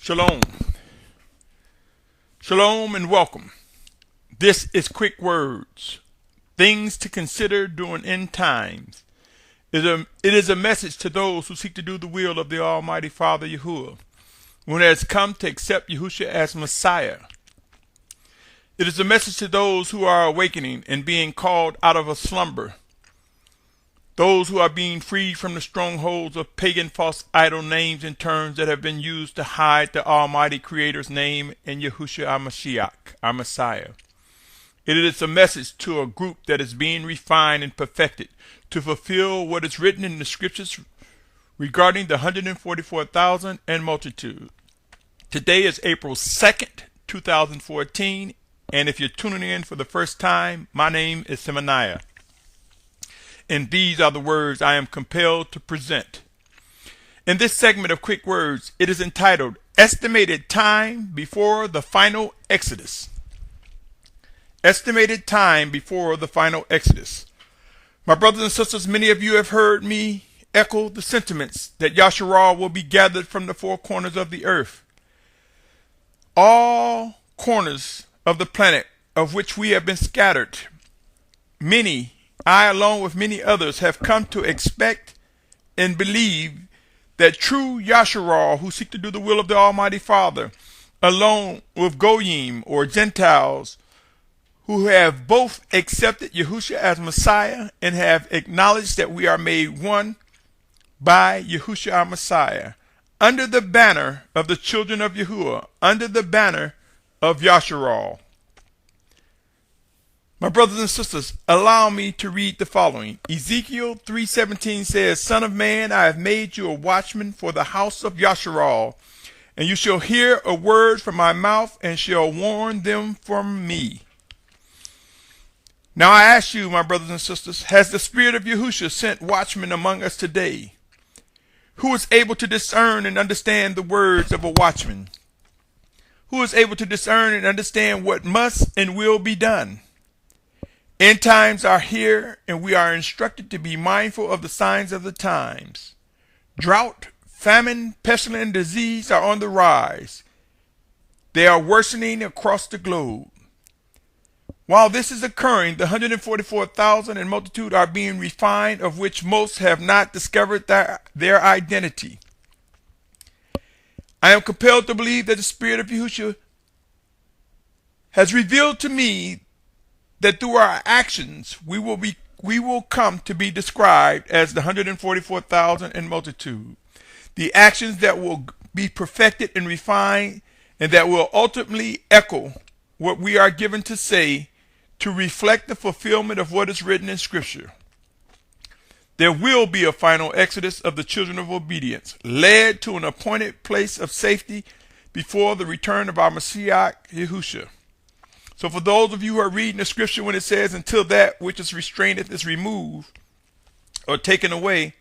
Shalom. Shalom and welcome. This is Quick Words. Things to consider during end times. It is a message to those who seek to do the will of the Almighty Father Yahuah, when it has come to accept Yahusha as Messiah. It is a message to those who are awakening and being called out of a slumber. Those who are being freed from the strongholds of pagan false idol names and terms that have been used to hide the Almighty Creator's name and Yahusha our Mashiach, our Messiah. It is a message to a group that is being refined and perfected to fulfill what is written in the scriptures regarding the 144,000 and multitude. Today is April 2nd, 2014, and if you're tuning in for the first time, my name is Symmanayah. And these are the words I am compelled to present. In this segment of Quick Words, it is entitled, Estimated Time Before the Final Exodus. Estimated time before the final Exodus. My brothers and sisters, many of you have heard me echo the sentiments that Yahuah will be gathered from the four corners of the earth. All corners of the planet of which we have been scattered. Many, I along with many others, have come to expect and believe that true Yahuah who seek to do the will of the Almighty Father, along with Goyim or Gentiles, who have both accepted Yahusha as Messiah and have acknowledged that we are made one by Yahusha our Messiah, under the banner of the children of Yahuah, under the banner of Yahuah. My brothers and sisters, allow me to read the following. Ezekiel 3:17 says, Son of man, I have made you a watchman for the house of Yahuah, and you shall hear a word from my mouth and shall warn them from me. Now I ask you, my brothers and sisters, has the Spirit of Yahusha sent watchmen among us today? Who is able to discern and understand the words of a watchman? Who is able to discern and understand what must and will be done? End times are here, and we are instructed to be mindful of the signs of the times. Drought, famine, pestilence, and disease are on the rise. They are worsening across the globe. While this is occurring, the 144,000 and multitude are being refined, of which most have not discovered their identity. I am compelled to believe that the Spirit of Yahushua has revealed to me that through our actions we will come to be described as the 144,000 and multitude. The actions that will be perfected and refined, and that will ultimately echo what we are given to say, to reflect the fulfillment of what is written in Scripture. There will be a final exodus of the children of obedience, led to an appointed place of safety before the return of our Messiah Yahusha. So for those of you who are reading the Scripture when it says, until that which is restraineth is removed or taken away,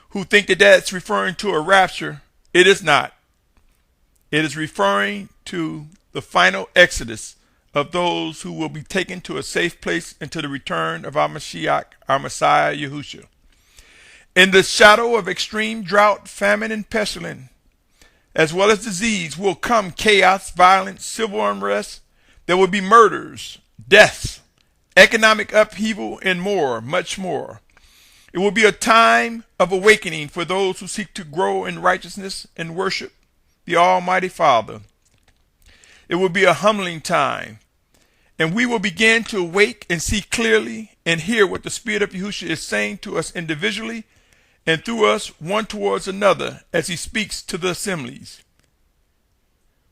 who think that that's referring to a rapture, it is not. It is referring to the final exodus of those who will be taken to a safe place until the return of our Mashiach, our Messiah Yahusha. In the shadow of extreme drought, famine, and pestilence, as well as disease, will come chaos, violence, civil unrest. There will be murders, deaths, economic upheaval, and more, much more. It will be a time of awakening for those who seek to grow in righteousness and worship the Almighty Father. It will be a humbling time, and we will begin to awake and see clearly and hear what the Spirit of Yahushua is saying to us individually and through us one towards another as he speaks to the assemblies.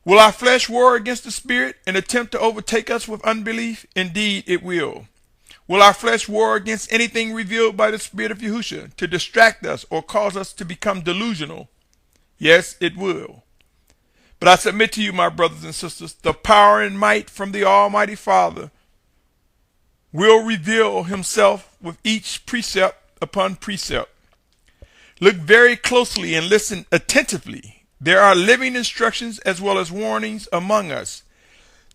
Will our flesh war against the Spirit and attempt to overtake us with unbelief? Indeed, it will. Will our flesh war against anything revealed by the Spirit of Yahushua to distract us or cause us to become delusional? Yes, it will. But I submit to you, my brothers and sisters, the power and might from the Almighty Father will reveal himself with each precept upon precept. Look very closely and listen attentively. There are living instructions as well as warnings among us.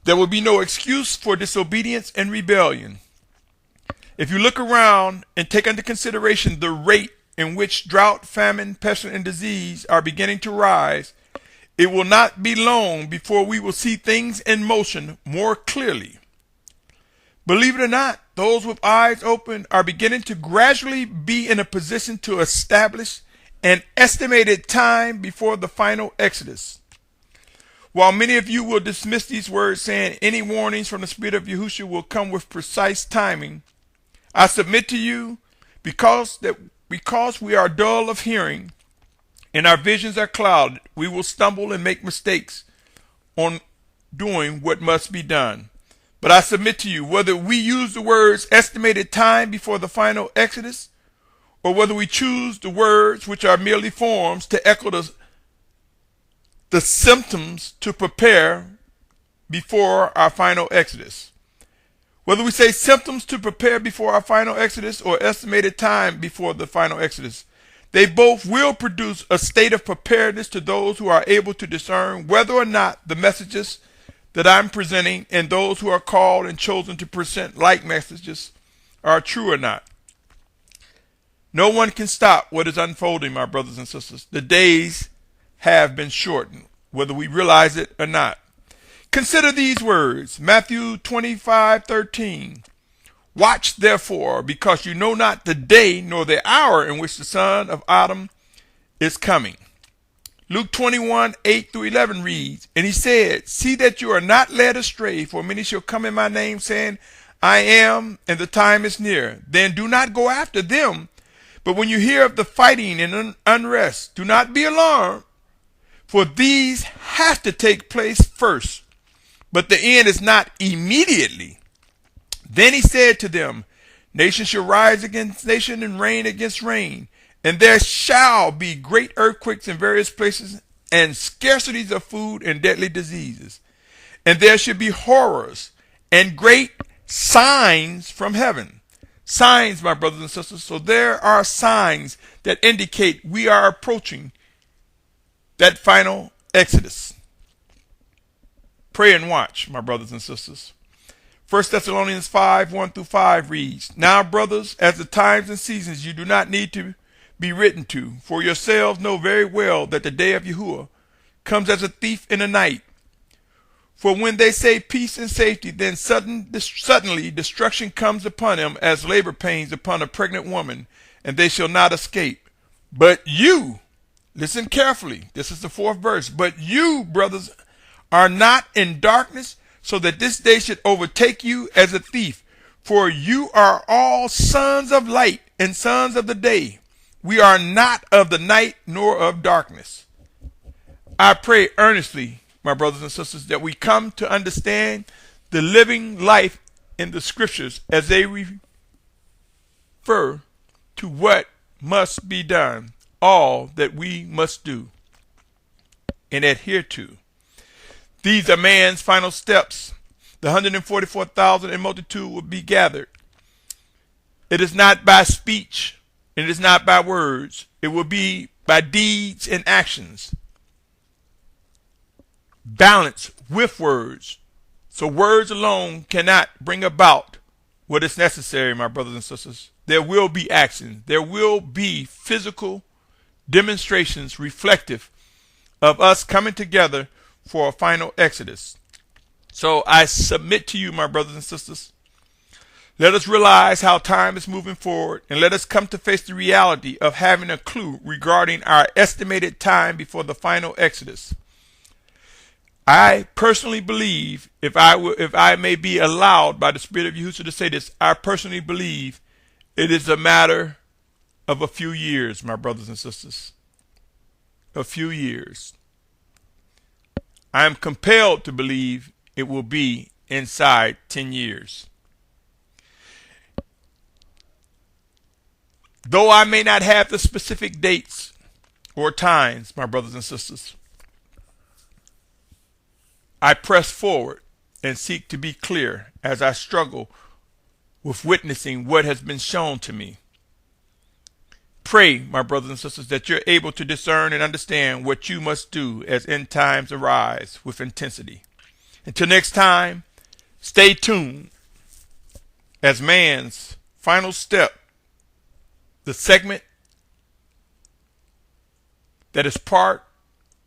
There will be no excuse for disobedience and rebellion. If you look around and take into consideration the rate in which drought, famine, pestilence, and disease are beginning to rise, It will not be long before we will see things in motion more clearly. Believe it or not, those with eyes open are beginning to gradually be in a position to establish an estimated time before the final Exodus. While many of you will dismiss these words saying any warnings from the Spirit of Yahusha will come with precise timing, I submit to you, because we are dull of hearing and our visions are clouded, we will stumble and make mistakes on doing what must be done. But I submit to you, whether we use the words estimated time before the final Exodus, or whether we choose the words which are merely forms to echo the symptoms to prepare before our final Exodus. Whether we say symptoms to prepare before our final Exodus or estimated time before the final Exodus, they both will produce a state of preparedness to those who are able to discern whether or not the messages that I'm presenting and those who are called and chosen to present like messages are true or not. No one can stop what is unfolding, my brothers and sisters. The days have been shortened, whether we realize it or not. Consider these words, Matthew 25:13. Watch therefore, because you know not the day nor the hour in which the Son of Adam is coming. Luke 21:8-11 reads, and he said, see that you are not led astray, for many shall come in my name, saying, I am, and the time is near. Then do not go after them. But when you hear of the fighting and unrest, do not be alarmed, for these have to take place first, but the end is not immediately. Then he said to them, nation shall rise against nation and reign against reign. And there shall be great earthquakes in various places, and scarcities of food and deadly diseases. And there should be horrors and great signs from heaven. Signs, my brothers and sisters. So there are signs that indicate we are approaching that final Exodus. Pray and watch, my brothers and sisters. 1 Thessalonians 5:1-5 reads, now, brothers, as the times and seasons you do not need to be written to, for yourselves know very well that the day of Yahuah comes as a thief in the night. For when they say peace and safety, then suddenly destruction comes upon them as labor pains upon a pregnant woman, and they shall not escape. But you, listen carefully, this is the 4th verse, but you, brothers, are not in darkness, so that this day should overtake you as a thief. For you are all sons of light and sons of the day. We are not of the night nor of darkness. I pray earnestly, my brothers and sisters, that we come to understand the living life in the scriptures as they refer to what must be done, all that we must do and adhere to. These are man's final steps. The 144,000 in multitude will be gathered. It is not by speech. It is not by words. It will be by deeds and actions. Balance with words. So words alone cannot bring about what is necessary, my brothers and sisters. There will be action. There will be physical demonstrations reflective of us coming together for a final Exodus. So I submit to you, my brothers and sisters, let us realize how time is moving forward, and let us come to face the reality of having a clue regarding our estimated time before the final Exodus. I personally believe, if I may be allowed by the Spirit of Yahushua to say this, I personally believe it is a matter of a few years, my brothers and sisters. A few years. I am compelled to believe it will be inside 10 years. Though I may not have the specific dates or times, my brothers and sisters, I press forward and seek to be clear as I struggle with witnessing what has been shown to me. Pray, my brothers and sisters, that you're able to discern and understand what you must do as end times arise with intensity. Until next time, stay tuned as man's final step, the segment that is part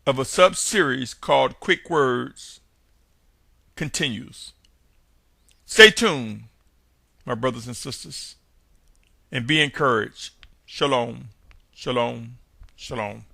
of a sub-series called Quick Words continues. Stay tuned, my brothers and sisters, and be encouraged. Shalom, shalom, shalom.